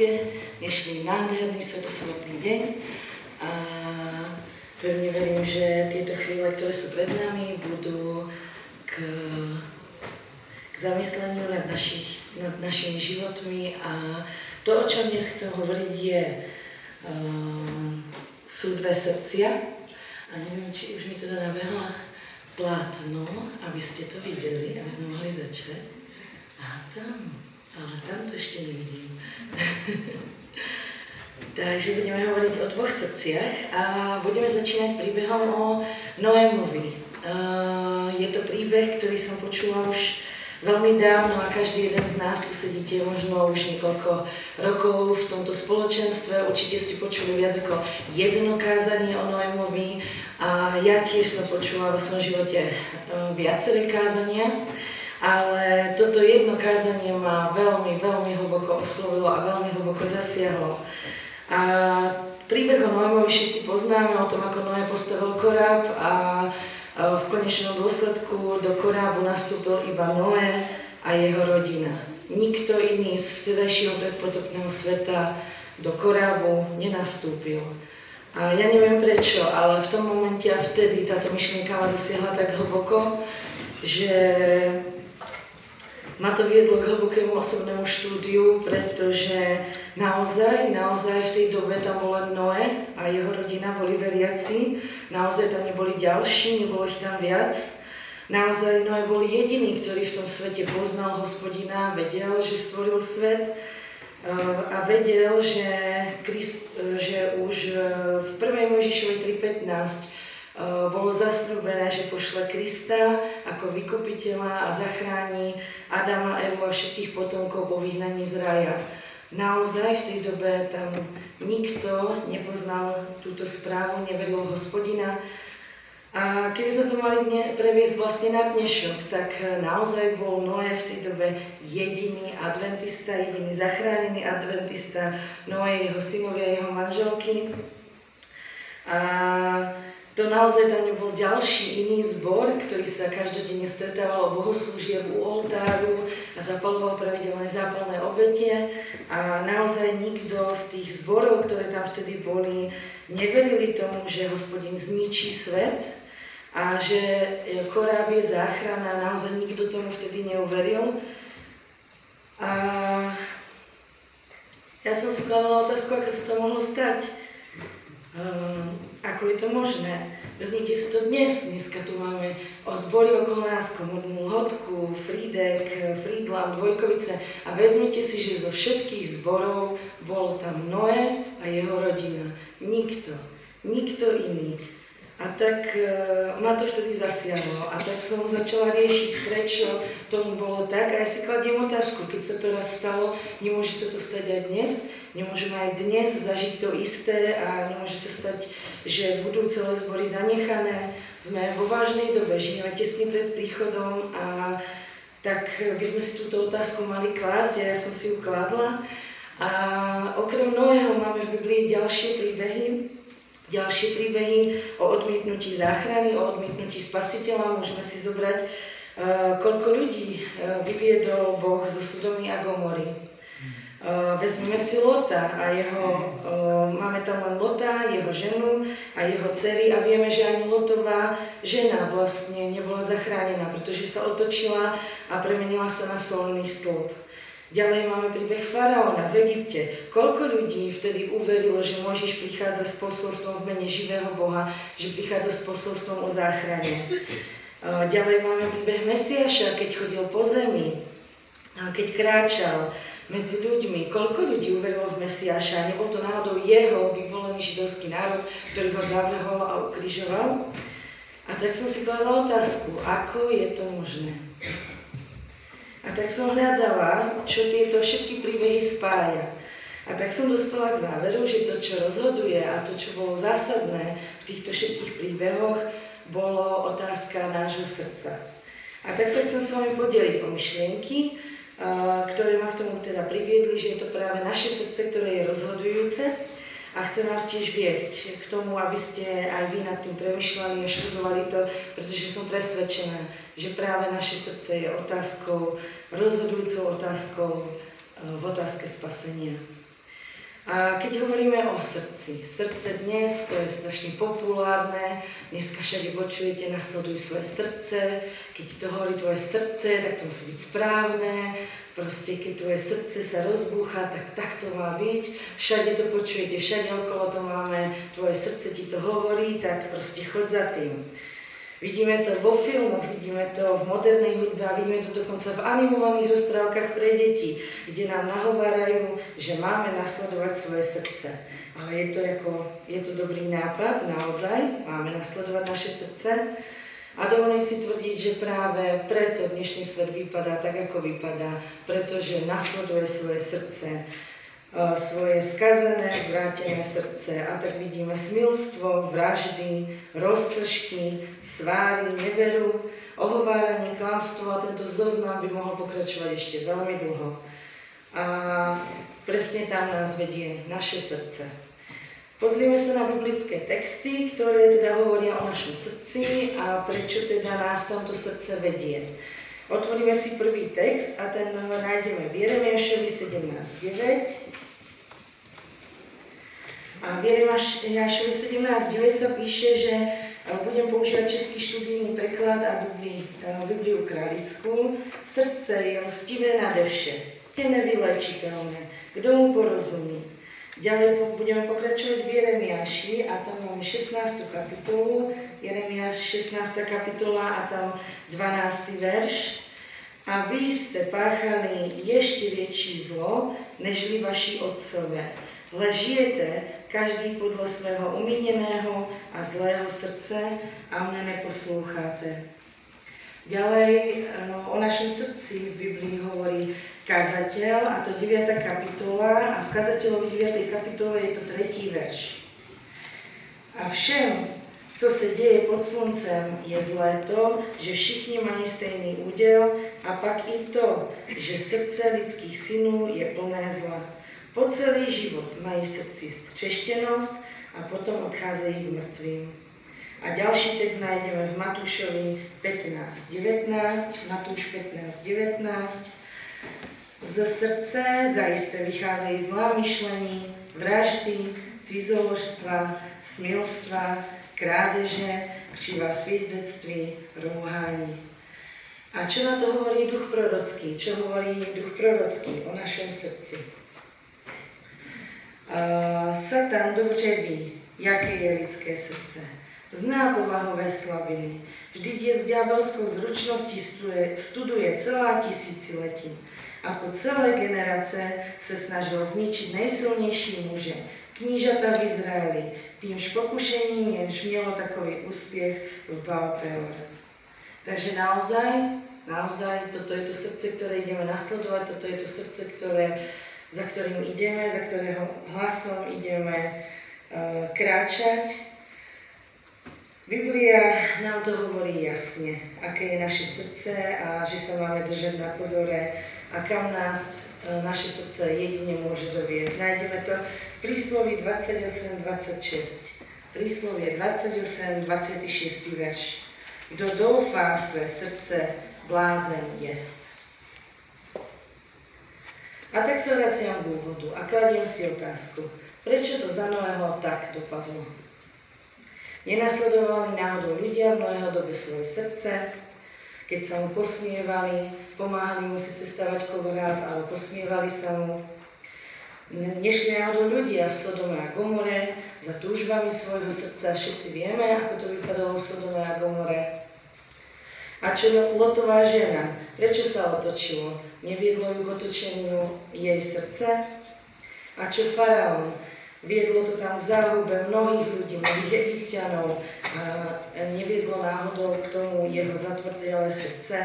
ste, dnešný nádherný svätosmrtný deň a pevne verím, že tieto chvíle, ktoré sú pred nami, budú k zamysleniu nad našimi životmi a to, o čom dnes chcem hovoriť, sú dve srdcia a neviem, či už mi teda nabehla plátno, aby ste to videli, aby sme mohli začať. A ale tam to ešte nevidím. Takže budeme hovoriť o dvoch srdciach a budeme začínať príbehom o Noémovi. Je to príbeh, ktorý som počula už veľmi dávno a každý jeden z nás, tu sedíte možno už niekoľko rokov v tomto spoločenstve, určite ste počuli viac ako jedno kázanie o Noémovi a ja tiež som počula vo svojom živote viaceré kázania. Ale toto jedno kázanie ma veľmi, veľmi hlboko oslovilo a veľmi hlboko zasiahlo. A príbeh o Noémovi všetci poznáme, o tom, ako Noé postavil koráb a v konečnom dôsledku do korábu nastúpil iba Noé a jeho rodina. Nikto iný z vtedajšieho predpotopného sveta do korábu nenastúpil. A ja neviem prečo, ale v tom momente a vtedy táto myšlienka ma zasiahla tak hlboko, že ma to viedlo k hlbokému osobnému štúdiu, pretože naozaj v tej dobe tam bol len Noé a jeho rodina boli veriaci. Naozaj tam neboli ďalší, nebolo ich tam viac. Naozaj Noé bol jediný, ktorý v tom svete poznal Hospodina, vedel, že stvoril svet a vedel, že už v 1. Mojžišovej 3.15 bolo zasľúbené, že pošle Krista ako vykupiteľa a zachráni Adama, Evu a všetkých potomkov po vyhnaní z raja. Naozaj v tej dobe tam nikto nepoznal túto správu, neveril Hospodina. A keby sme to mali previesť vlastne na dnešok, tak naozaj bol Noé v tej dobe jediný adventista, jediný zachránený adventista, Noé, jeho synovia, jeho manželky. A to naozaj tam nebol ďalší iný zbor, ktorý sa každodenne stretával bohoslúžieb u oltáru a zapaloval pravidelné zápalné obete. A naozaj nikto z tých zborov, ktoré tam vtedy boli, neverili tomu, že Hospodin zničí svet a že koráb je záchrana. Naozaj nikto tomu vtedy neuveril. A ja som si kladla otázku, ako sa to mohlo stať. Ako je to možné? Vezmite si to dneska tu máme o zbory okolo nás, Komodnú, Hodku, Frídek, Frídland, Dvojkovice a vezmite si, že zo všetkých zborov bol tam Noé a jeho rodina. Nikto iný. A tak ma to vtedy zasiahlo a tak som začala riešiť, prečo tomu bolo tak. A ja si kladiem otázku, keď sa to raz stalo, nemôže sa to stať aj dnes? Nemôžeme aj dnes zažiť to isté a nemôže sa stať, že budú celé zbory zanechané. Sme vo vážnej dobe, žijeme tesne pred príchodom a tak by sme si túto otázku mali klásť a ja som si ju kladla. A okrem Noého máme v Biblii ďalšie príbehy o odmietnutí záchrany, o odmietnutí Spasiteľa. Môžeme si zobrať, koľko ľudí vyviedol Boh zo Sodomy a Gomory. Vezmeme si Lota a máme tam len Lota, jeho ženu a jeho dcery a vieme, že ani Lotová žena vlastne nebola zachránená, pretože sa otočila a premenila sa na solný stĺp. Ďalej máme príbeh faraóna v Egypte. Koľko ľudí vtedy uverilo, že Mojžiš prichádza s posolstvom v mene živého Boha, že prichádza s posolstvom o záchrane. Ďalej máme príbeh Mesiáša, keď chodil po zemi, keď kráčal medzi ľuďmi. Koľko ľudí uverilo v Mesiáša? Nebol to náhodou jeho vyvolený židovský národ, ktorý ho zavrhol a ukrižoval? A tak som si kladla otázku, ako je to možné? A tak som hľadala, čo tieto všetky príbehy spája. A tak som dospela k záveru, že to, čo rozhoduje a to, čo bolo zásadné v týchto všetkých príbehoch, bolo otázka nášho srdca. A tak sa chcem s vami podeliť o myšlienky, ktoré ma k tomu teda priviedli, že je to práve naše srdce, ktoré je rozhodujúce. A chcem vás tiež viesť k tomu, aby ste aj vy nad tým premýšľali a študovali to, pretože som presvedčená, že práve naše srdce je otázkou, rozhodujúcou otázkou v otázke spasenia. A keď hovoríme o srdci, srdce dnes, to je strašne populárne, dneska všade počujete, nasleduj svoje srdce, keď ti to hovorí tvoje srdce, tak to musí byť správne, proste keď tvoje srdce sa rozbúcha, tak to má byť, všade to počujete, všade okolo to máme, tvoje srdce ti to hovorí, tak proste choď za tým. Vidíme to vo filmoch, vidíme to v modernej hudbe a vidíme to dokonca v animovaných rozprávkach pre deti, kde nám nahovárajú, že máme nasledovať svoje srdce. Ale je to dobrý nápad, naozaj, máme nasledovať naše srdce. A dovolím si tvrdiť, že práve preto dnešný svet vypadá tak, ako vypadá, pretože nasleduje svoje srdce, svoje skazené, zvrátené srdce. A tak vidíme smilstvo, vraždy, roztržky, sváry, neveru, ohováranie, klamstvo a tento zoznam by mohol pokračovať ešte veľmi dlho. A presne tam nás vedie naše srdce. Pozrieme sa na biblické texty, ktoré teda hovoria o našom srdci a prečo teda nás tamto srdce vedie. Otvoríme si prvý text a ten nájdeme v Jeremiášovi 17:9. A v Jeremiášovi 17:9 sa píše, že budem používať český študijný preklad a Bibliu králickú. Srdce je lstivé nade vše, je nevylečiteľné. Kto mu porozumí? Ďalej budeme pokračovať v Jeremiáši a tam máme 16. kapitolu, Jeremiáš 16. kapitola a tam 12. verš. A vy ste páchali ešte väčší zlo, nežli vaši otcovia. Hle žijete, každý podľa svého umíneného a zlého srdce a mne neposlúcháte. Ďalej o našom srdci v Biblii hovorí kazateľ, a to 9. kapitola, a v kazateľovi 9. kapitole je to 3. verš. A všem, co se deje pod sluncem, je zlé to, že všichni mají stejný údel, a pak i to, že srdce lidských synů je plné zla. Po celý život mají v srdci skřeštěnost a potom odcházejí k mŕtvým. A ďalší text nájdeme v Matúšovi 15:19, Matúš 15:19. Ze srdce zajisté vycházejí zlá myšlení, vraždy, cizoložstva, smilstva, krádeže, křivá svědectví, rúhání. A čo na to hovorí duch prorocký? Čo hovorí duch prorocký o našom srdci? Satan dobře ví, jaké je lidské srdce. Zná povahové slabiny. Vždyť je s ďábelskou zručností studuje celá tisíciletí. A po celé generace se snažil zničiť nejsilnější muže, knížata v Izraeli, týmž pokušením, jenž mělo takový úspěch v Baal Peor. Takže naozaj, toto je to srdce, ktoré ideme nasledovať, toto je to srdce, za ktorým ideme, za ktorého hlasom ideme kráčať. Biblia nám to hovorí jasne, aké je naše srdce a že sa máme držať na pozore a kam nás naše srdce jedine môže doviesť. Nájdeme to v prísloví 28:26. Príslovie 28, 26. verš. Kto doufá v své srdce, blázen jest. A tak sa vraciam k úvodu a kladiem si otázku, prečo to za Noého tak dopadlo? Nenasledovali náhodou ľudia v Noého dobe svoje srdce, keď sa mu posmievali, pomáhali mu síce stavať kovorák, ale posmievali sa mu. Nešli náhodou ľudia v Sodome a Gomore za túžbami svojho srdca, všetci vieme, ako to vypadalo v Sodome a Gomore. A čo Lotová žena, prečo sa otočilo? Neviedlo ju k otočeniu jej srdce? A čo Faraón? Viedlo to tam k záhube mnohých ľudí, mnohých Egypťanov a neviedlo náhodou k tomu jeho zatvrdelé srdce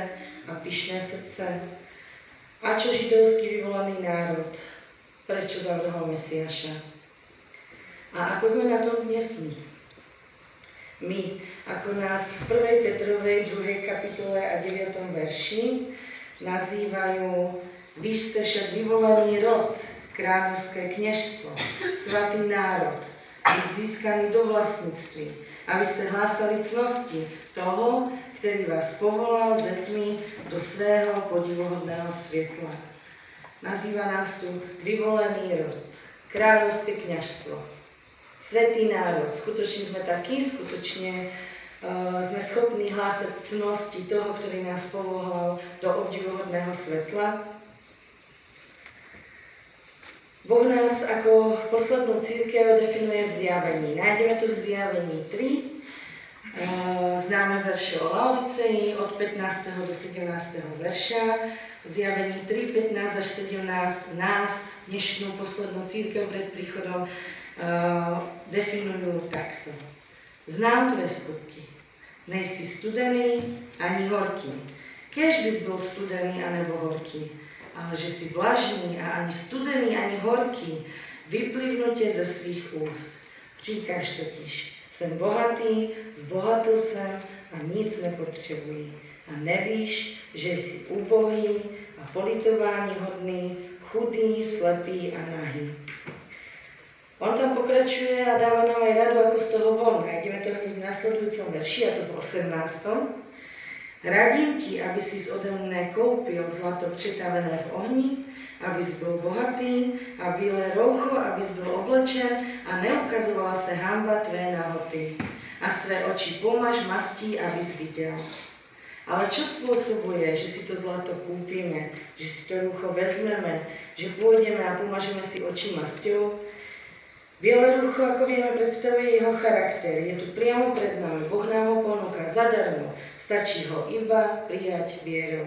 a pyšné srdce. A čo židovský vyvolaný národ? Prečo zavrhol Mesiáša? A ako sme na tom dnes my? My, ako nás v 1. Petrovej 2. kapitole a 9. verši nazývajú: vy ste však vyvolaný rod, kráľovské kniežstvo, svatý národ, byť získaný do vlastníctví, aby ste hlásali cnosti toho, ktorý vás povolal z tmy do svého podivuhodného svetla. Nazýva nás tu vyvolený rod, kráľovské kňazstvo, svätý národ. Skutočne sme takí, skutočne sme schopní hlásať cnosti toho, ktorý nás povolal do obdivuhodného svetla. Boh nás ako poslednú cirkev definuje v Zjavení. Nájdeme to v Zjavení 3, známe verše o Laodicei od 15. do 17. verša. V Zjavení 3, 15 až 17 nás, dnešnú poslednú cirkev pred príchodom, definujú takto. Znám tvoje skutky. Nejsi studený ani horký. Kež bys bol studený anebo horký. Ale že si vlažný a ani studený, ani horký, vyplivnutie ze svých úst. Říkáš totiž, jsem bohatý, zbohatl jsem a nic nepotřebuji. A nevíš, že jsi ubohý a politování hodný, chudý, slepý a nahý. On tam pokračuje a dáva nám aj radu, ako z toho von. Nájdeme to hneď v následujúcom verši, a to v 18. Radím ti, aby si ode mne koupil zlato přetavené v ohni, abys byl bohatý a bílé roucho, abys byl oblečen a neukazovala se hanba tvé nahoty. A své oči pomaž mastí, abys viděl. Ale čo spôsobuje, že si to zlato kúpime, že si to rúcho vezmeme, že pôjdeme a pomažeme si oči masťou? Biele rúcho, ako vieme, predstavuje jeho charakter. Je tu priamo pred nami. Boh nám ho ponúka zadarmo. Stačí ho iba prijať vierou.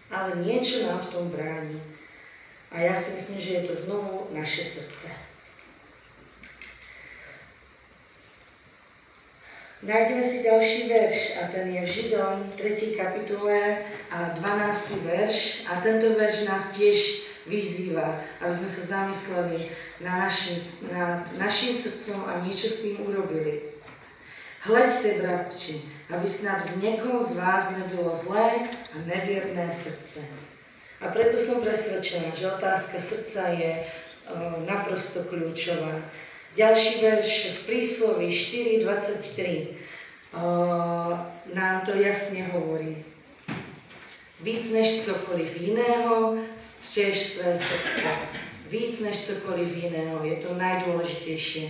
Ale niečo nám v tom bráni. A ja si myslím, že je to znovu naše srdce. Nájdeme si ďalší verš a ten je v Židom 3. kapitole a 12. verš. A tento verš nás tiež vyzýva, aby sme sa zamysleli nad našim srdcom a niečo s tým urobili. Hleďte, bratči, aby snad v niekom z vás nebylo zlé a nevierne srdce. A preto som presvedčená, že otázka srdca je naprosto kľúčová. Ďalší verš v prísloví 4.23 nám to jasne hovorí. Víc než cokoliv jiného, střež své srdce. Víc než cokoliv jiného, je to najdôležitejšie.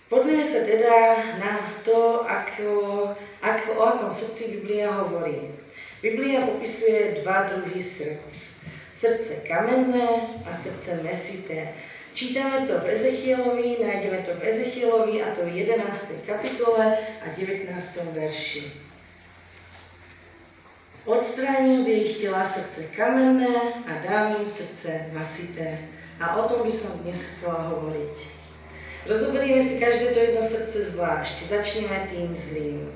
Pozrieme sa teda na to, o akom srdci Biblia hovorí. Biblia popisuje dva druhy srdc. Srdce kamenné a srdce mesité. Čítame to v Ezechielovi, nájdeme to v Ezechielovi a to v 11. kapitole a 19. verši. Odstránim z ich tela srdce kamenné a dám im srdce masité. A o tom by som dnes chcela hovoriť. Rozoberieme si každé to jedno srdce zvlášť. Začneme tým zlým.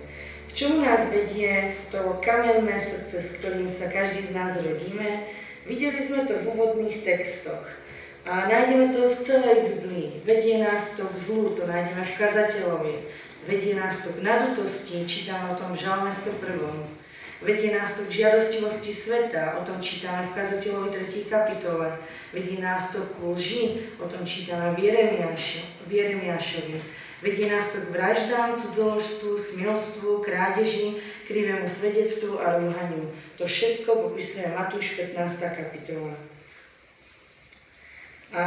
K čomu nás vedie to kamenné srdce, s ktorým sa každý z nás rodíme? Videli sme to v úvodných textoch. A nájdeme to v celej Biblii. Vedie nás to k zlu, to nájdeme v Kazateľovi. Vedie nás to k nadutosti, čítame o tom v Žalme 101. Vedie nás to k žiadostivosti sveta, o tom čítame v Kazateľovi 3. kapitole. Vedie nás to k lži, o tom čítame v Jeremiášovi. Vedie nás to k vraždám, cudzoložstvu, smilstvu, krádeži, krivému svedectvu a rúhaniu. To všetko popisuje Matúš 15. kapitola. A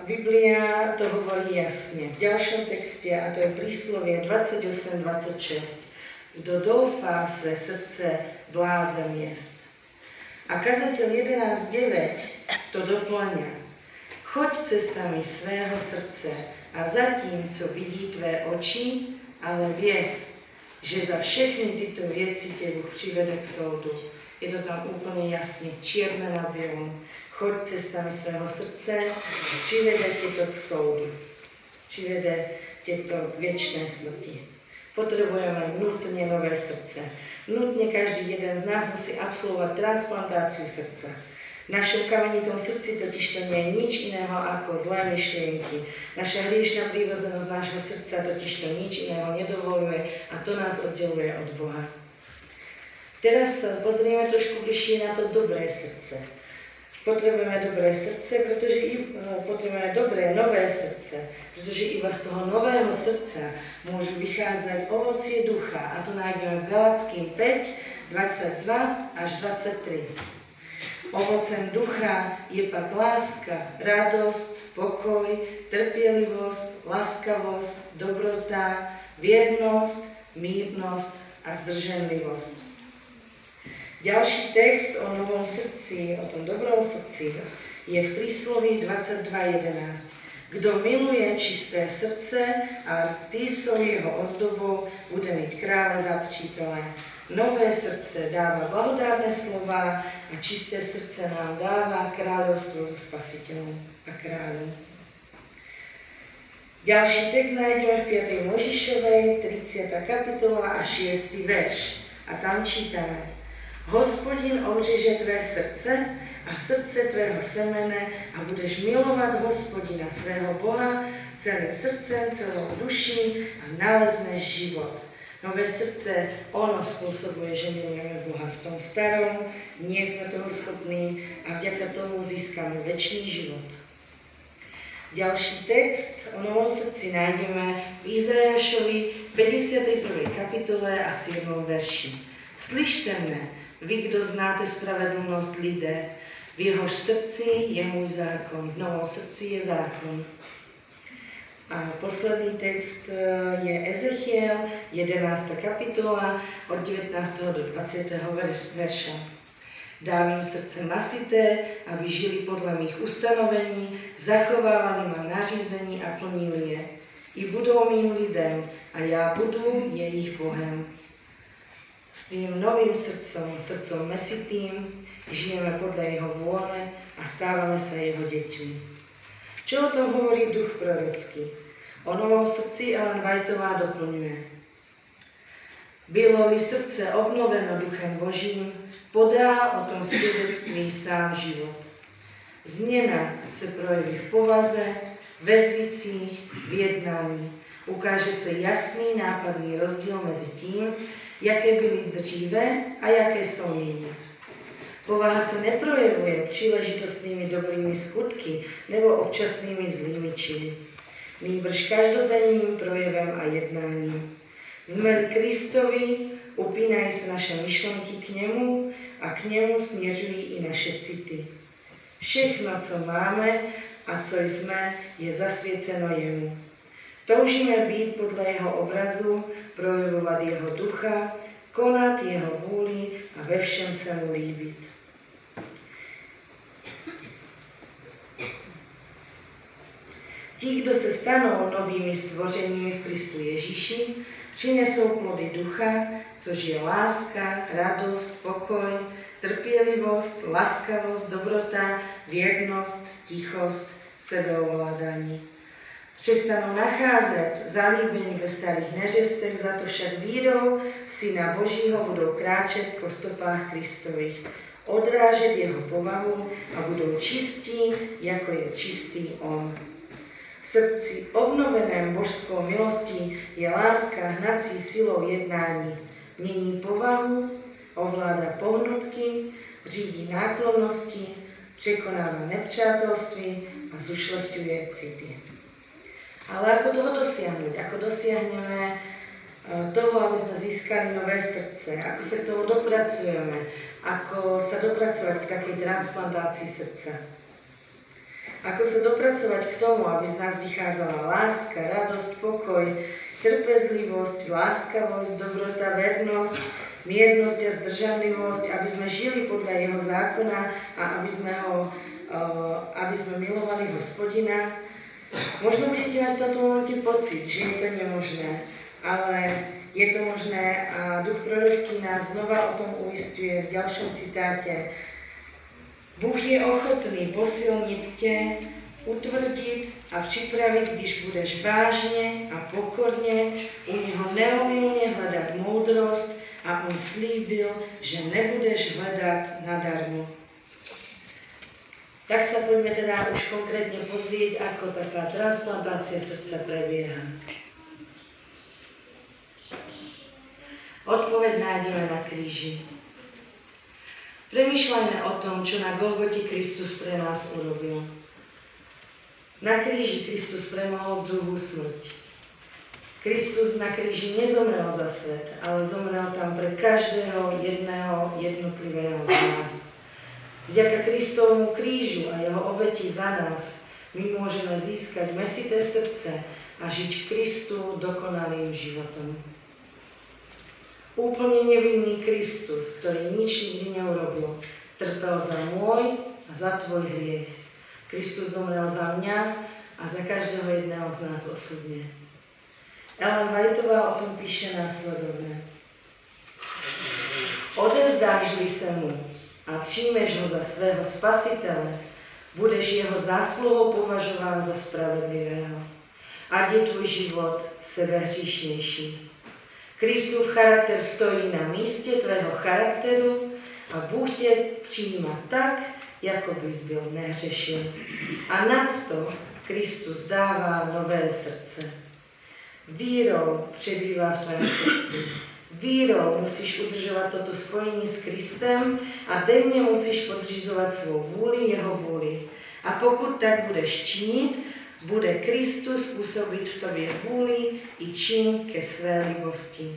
Biblia to hovorí jasne. V ďalšom texte, a to je príslovie 28.26. Kdo doufá v své srdce, blázen jest. A Kazateľ 11.9 to doplňa. Choď cestami svého srdce a zatím, co vidí tvé oči, ale vies, že za všechny tyto věci tě Bůh přivede k soudu. Je to tam úplne jasne, čierne na bielom. Choď cestami svého srdce, přivede tě to k soudu. Přivede tě to k věčné smrti. Potrebujeme nutne nové srdce. Nutne každý jeden z nás musí absolvovať transplantáciu srdca. V našom kamenitom srdci totiž to nie je nič iného ako zlé myšlienky. Naša hriešna prírodzenosť nášho srdca totiž to nič iného nedovoluje a to nás oddeluje od Boha. Teraz sa pozrieme trošku bližšie na to dobré srdce. Potrebujeme dobré srdce, potrebujeme dobré nové srdce, pretože iba z toho nového srdca môžu vychádzať ovocie ducha. A to nájdeme v Galatským 5, 22 až 23. Ovocem ducha je pak láska, radosť, pokoj, trpělivosť, laskavosť, dobrota, viernosť, mírnosť a zdržanlivosť. Ďalší text o novom srdci, o tom dobrom srdci, je v prísloví 22.11. Kdo miluje čisté srdce a rtysou jeho ozdobou, bude mít krále za učitele. Nové srdce dáva blahodárne slova a čisté srdce nám dáva kráľovstvo so spasiteľom a kráľom. Ďalší text nájdeme v 5. Mojžišovej, 30. kapitola a 6. verš. A tam čítame: Hospodin obřeže tvé srdce a srdce tvého semene a budeš milovať Hospodina svého Boha celým srdcem, celou duší a nalezneš život. Nové srdce, ono spôsobuje, že milujeme Boha. V tom starom nie sme toho schopní a vďaka tomu získame večný život. Ďalší text o novom srdci nájdeme v Izajašovi 51. kapitole a 7. verši. Slyšte mne, vy, kdo znáte spravedlnosť lidé, v jehož srdci je môj zákon, v novom srdci je zákon. A posledný text je Ezechiel, 11. kapitola, od 19. do 20. verša. Dám im srdce masité, aby žili podľa mých ustanovení, zachovávali ma nařízení a plnili je. I budou mým lidem a ja budu jejich Bohem. S tým novým srdcom mesitým, žijeme podľa jeho vôle a stávame sa jeho deťmi. Čo o tom hovorí duch prorocký? O novom srdci Ellen Whiteová doplňuje. Bylo-li srdce obnoveno duchem Božím, podá o tom svedectví sám život. Změna se projeví v povaze, ve zvicích, v jednání. Ukáže se jasný nápadný rozdíl mezi tím, jaké byly dříve a jaké jsou nyní. Povaha sa neprojevuje příležitostnými dobrými skutky nebo občasnými zlými činy. Nýbrž každodenným projevem a jednáním. Sme-li Kristovi, upínají sa naše myšlenky k nemu a k nemu směřují i naše city. Všechno, co máme a co jsme, je zasvěceno jemu. Toužíme být podle jeho obrazu, projevovat jeho ducha, konat jeho vůli a ve všem se mu líbit. Ti, kdo se stanou novými stvořeními v Kristu Ježíši, přinesou plody ducha, což je láska, radost, pokoj, trpělivost, laskavost, dobrota, věrnost, tichost, sebeovládání. Přestanou nacházet zalíbení ve starých neřestech, za to však vírou v Syna Božího budou kráčet po stopách Kristových, odrážet jeho povahu a budou čistí, jako je čistý on. V srdci obnoveném božskou milostí je láska hnací silou jednání. Mění povahu, ovláda pohnutky, řídí náklonnosti, překonává nepřátelství a zušľachťuje city. Ale ako toho dosiahnuť? Ako dosiahneme toho, aby sme získali nové srdce? Ako sa k tomu dopracujeme? Ako sa dopracovať k takej transplantácii srdca? Ako sa dopracovať k tomu, aby z nás vychádzala láska, radosť, pokoj, trpezlivosť, láskavosť, dobrota, vernosť, miernosť a zdržanlivosť, aby sme žili podľa jeho zákona a aby sme milovali Hospodina. Možno budete mať v tomto momente pocit, že je to nemožné, ale je to možné a duch prorocký nás znova o tom uisťuje v ďalšom citáte. Bůh je ochotný posilniť tě, utvrdiť a připravit, když budeš vážně a pokorně u něho neomylně hledat moudrost a on slíbil, že nebudeš hledat nadarmo. Tak sa poďme teda už konkrétne pozrieť, ako taká transplantácia srdca prebieha. Odpoveď nájdeme na kríži. Premýšľajme o tom, čo na Golgote Kristus pre nás urobil. Na kríži Kristus premohol druhú smrť. Kristus na kríži nezomrel za svet, ale zomrel tam pre každého jedného jednotlivého z nás. Vďaka Kristovmu krížu a jeho obeti za nás my môžeme získať mäsité srdce a žiť v Kristu dokonalým životom. Úplne nevinný Kristus, ktorý nič nikdy neurobil, trpel za môj a za tvoj hriech. Kristus zomrel za mňa a za každého jedného z nás osobne. Ellen Whiteová o tom píše následovne. Odevzdáš-li sa mu a príjmeš ho za svého spasiteľa, budeš jeho zásluhou považován za spravedlivého. Ať je tvoj život sebehříšnejší. Kristův charakter stojí na místě tvého charakteru a Bůh tě přijíma tak, jako bys byl nehřešil. A nad to Kristus dává nové srdce. Vírou přebývá v tvém srdci. Vírou musíš udržovat toto spojení s Kristem a denně musíš podřizovat svou vůli jeho vůli. A pokud tak budeš činit, bude Kristus působit v tobě vůli i čin ke své libosti.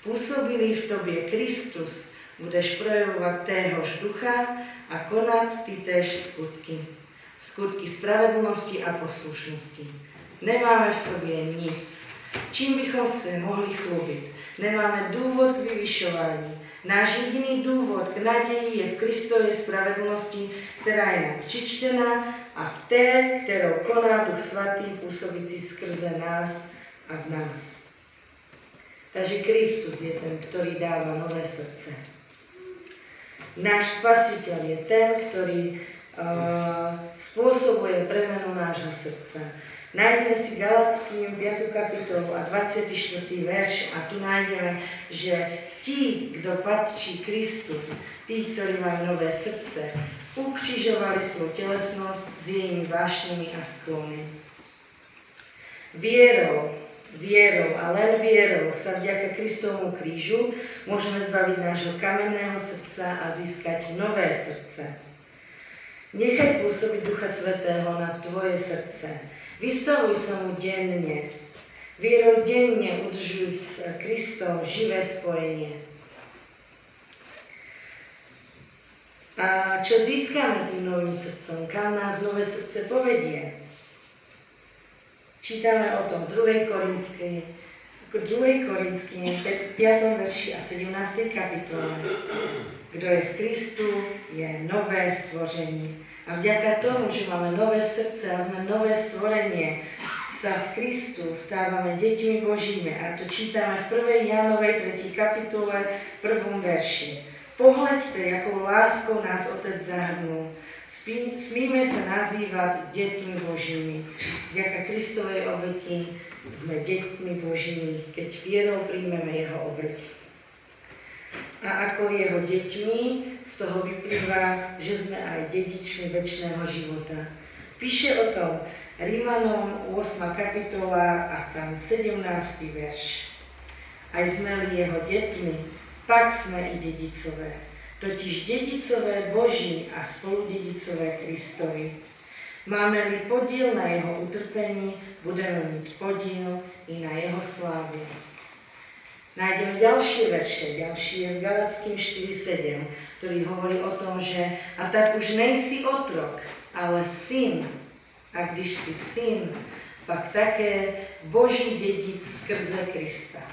Působí-li v tobě Kristus, budeš projevovat téhož ducha a konat ty též skutky. Skutky spravedlnosti a poslušnosti. Nemáme v sobě nic, čím bychom se mohli chlubit. Nemáme důvod k vyvyšování. Náš jediný důvod k naději je v Kristově spravedlnosti, která je nám přičtená a v té, kterou koná Duch Svatý působící skrze nás a v nás. Takže Kristus je ten, ktorý dáva nové srdce. Náš Spasiteľ je ten, ktorý spôsobuje premenu nášho srdca. Nájdeme si Galackým 5. kapitolu a 24. verš a tu nájdeme, že ti, kdo patří Kristu, tí, ktorí majú nové srdce, ukřižovali svou telesnosť s jejími vášňami a sklony. Vierou a len vierou sa vďaka Kristovmu krížu môžeme zbaviť nášho kamenného srdca a získať nové srdce. Nechaj pôsobiť Ducha Svätého na tvoje srdce. Vystavuj sa mu denne. Vierou denne udržuj s Kristom živé spojenie. A čo získame tým novým srdcom? Kam nás nové srdce povedie? Čítame o tom v 2. Korinským 5. verši a 17. kapitole. Kdo je v Kristu, je nové stvoření. A vďaka tomu, že máme nové srdce a sme nové stvorenie, sa v Kristu stávame deťmi Božími. A to čítame v 1. Jánovej 3. kapitole 1. verši. Pohľaďte, jakou láskou nás Otec zahrnul. Smíme sa nazývať deťmi Božími. Vďaka Kristovej obeti sme deťmi Božími, keď vierou príjmeme jeho obeť. A ako jeho deťmi, z toho vyplýva, že sme aj dedičmi večného života. Píše o tom Rímanom 8. kapitola a tam 17. verš. Aj sme-li jeho deťmi, pak sme i dedicové. Totiž dedicové Boží a spoludedicové Kristovi. Máme-li podiel na jeho utrpení, budeme mít podiel i na jeho slávě. Nájdeme ďalšie verše, ďalší je v Galackým 4.7, ktorý hovorí o tom, že a tak už nejsi otrok, ale syn. A když si syn, pak také Boží dedic skrze Krista.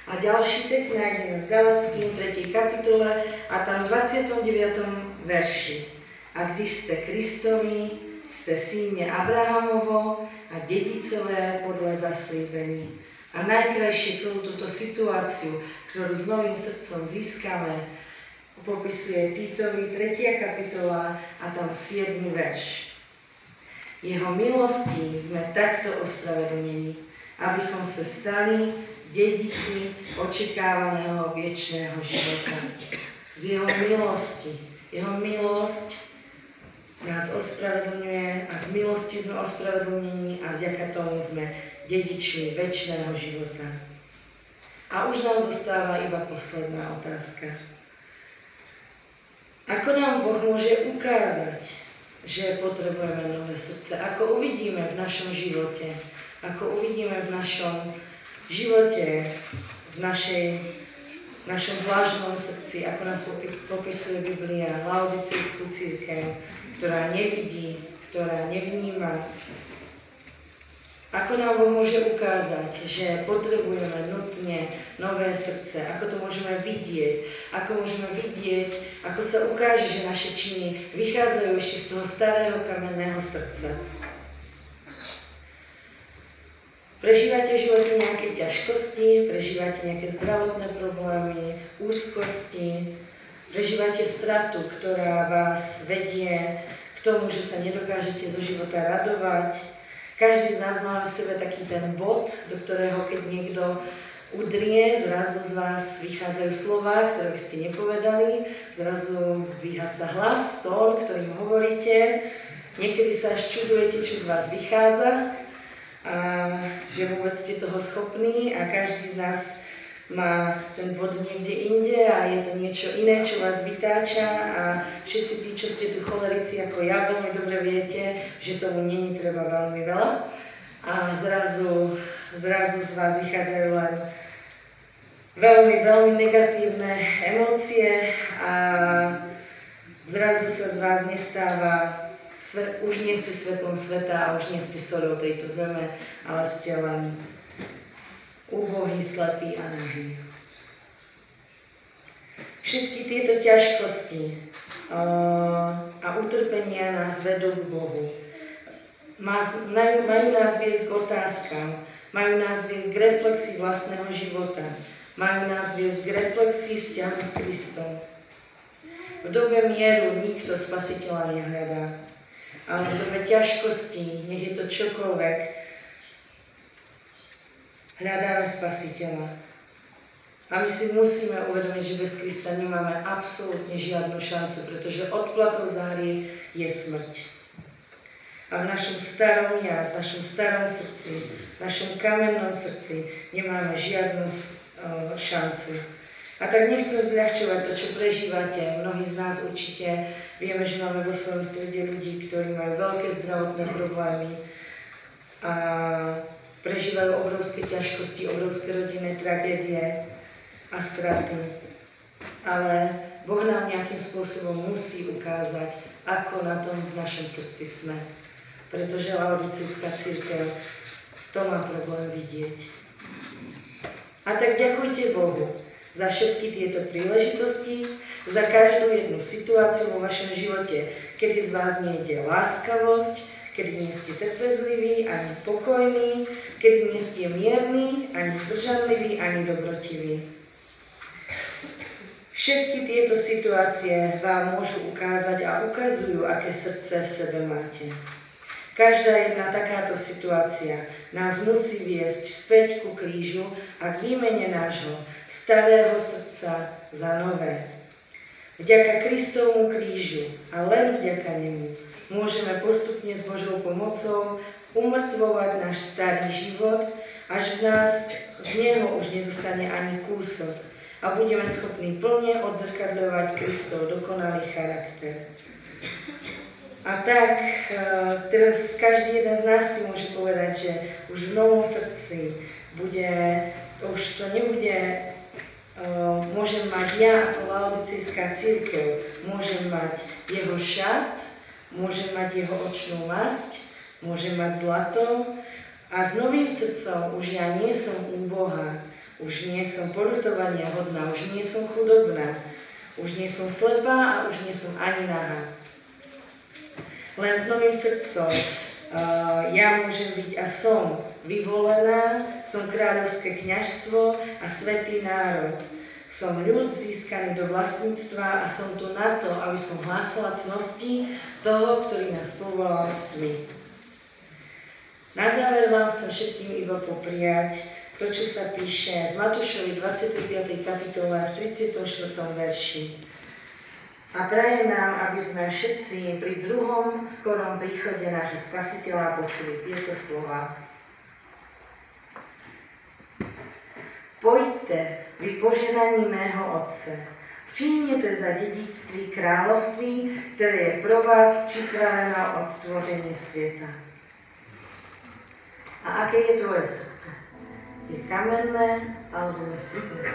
A ďalší text nájdeme v Galackým 3. kapitole a tam 29. verši. A když ste Kristovi, ste syne Abrahamovo a dedicové podle zaslíbení. A najkrajšie celú túto situáciu, ktorú s novým srdcom získame, popisuje Týtovi 3. kapitola a tam 7. verš. Jeho milosti sme takto ospravedlnení, abychom sa stali dedici očakávaného viečného života. Z jeho milosti. Jeho milosť nás ospravedlňuje a z milosti sme ospravedlnení a vďaka tomu sme dedičmi večného života. A už nám zostáva iba posledná otázka. Ako nám Boh môže ukázať, že potrebujeme nové srdce? Ako uvidíme v našom živote? Ako uvidíme v našom živote, v našej v našom vlážnom srdci, ako nás popisuje Biblia, Laodicejskú cirkev, ktorá nevidí, ktorá nevníma. Ako nám Boh môže ukázať, že potrebujeme nutne nové srdce, ako to môžeme vidieť, ako sa ukáže, že naše činy vychádzajú ešte z toho starého kamenného srdca. Prežívate v živote nejaké ťažkosti, prežívate nejaké zdravotné problémy, úzkosti, prežívate stratu, ktorá vás vedie k tomu, že sa nedokážete zo života radovať. Každý z nás má v sebe taký ten bod, do ktorého keď niekto udrie, zrazu z vás vychádzajú slová, ktoré by ste nepovedali, zrazu zdvíha sa hlas, tón, ktorým hovoríte. Niekedy sa až čudujete, čo z vás vychádza, a že vôbec ste toho schopní a každý z nás má ten bod niekde inde a je to niečo iné, čo vás vytáča a všetci tí, čo ste tu cholerici ako ja, veľmi dobre viete, že tomu není treba veľmi veľa a zrazu z vás vychádzajú len veľmi negatívne emócie a zrazu sa z vás nestáva už nie ste svetlom sveta a už nie ste soľou tejto zeme, ale ste len úbohý, slepý a nahý. Všetky tieto ťažkosti a utrpenia nás vedú k Bohu. Majú nás viesť k otázkam, majú nás viesť k reflexii vlastného života, majú nás viesť k reflexii vzťahu s Kristom. V dobe mieru nikto Spasiteľa nehľadá. Ale v dobe ťažkostí, nech je to čokoľvek, hľadáme Spasiteľa. A my si musíme uvedomiť, že bez Krista nemáme absolútne žiadnu šancu, pretože odplatou za hriech je smrť. A v našom starom ja, v našom starom srdci, v našom kamennom srdci nemáme žiadnu šancu. A tak nechcem zľahčovať to, čo prežívate. Mnohí z nás určite vieme, že máme vo svojom strede ľudí, ktorí majú veľké zdravotné problémy a prežívajú obrovské ťažkosti, obrovské rodinné tragédie a straty. Ale Boh nám nejakým spôsobom musí ukázať, ako na tom v našom srdci sme. Pretože Laodicejská cirkev to má problém vidieť. A tak ďakujte Bohu za všetky tieto príležitosti, za každú jednu situáciu vo vašom živote, kedy z vás nejde láskavosť, kedy nie ste trpezliví ani pokojní, kedy nie ste mierni, ani zdržanliví, ani dobrotiví. Všetky tieto situácie vám môžu ukázať a ukazujú, aké srdce v sebe máte. Každá jedna takáto situácia nás musí viesť späť ku krížu a k výmene nášho starého srdca za nové. Vďaka Kristovmu krížu a len vďaka nemu môžeme postupne s Božou pomocou umrtvovať náš starý život, až v nás z neho už nezostane ani kúsok a budeme schopní plne odzrkadľovať Kristov dokonalý charakter. A tak teraz každý jeden z nás si môže povedať, že už v novom srdci už to nebude, môžem mať ja ako Laodicejská cirkev, môžem mať jeho šat, môžem mať jeho očnú masť, môžem mať zlato a s novým srdcom už ja nie som úbohá, už nie som poľutovania hodná, už nie som chudobná, už nie som slepá a už nie som ani nahá. Len s novým srdcom ja môžem byť a som vyvolená, som kráľovské kňazstvo a svätý národ. Som ľud získaný do vlastníctva a som tu na to, aby som hlásala cnosti toho, ktorý nás povolal z tmy. Na záver vám chcem všetkým iba popriať to, čo sa píše v Matúšovi 25. kapitole v 34. verši. A prajem nám, aby sme všetci pri druhom skorom príchode nášho Spasiteľa počuli tieto slova. Poďte, vy požehnaní mého Otce, přijměte za dedičství kráľovství, ktoré je pro vás pripravené od stvoření sveta. A aké je tvoje srdce? Je kamenné alebo mesité?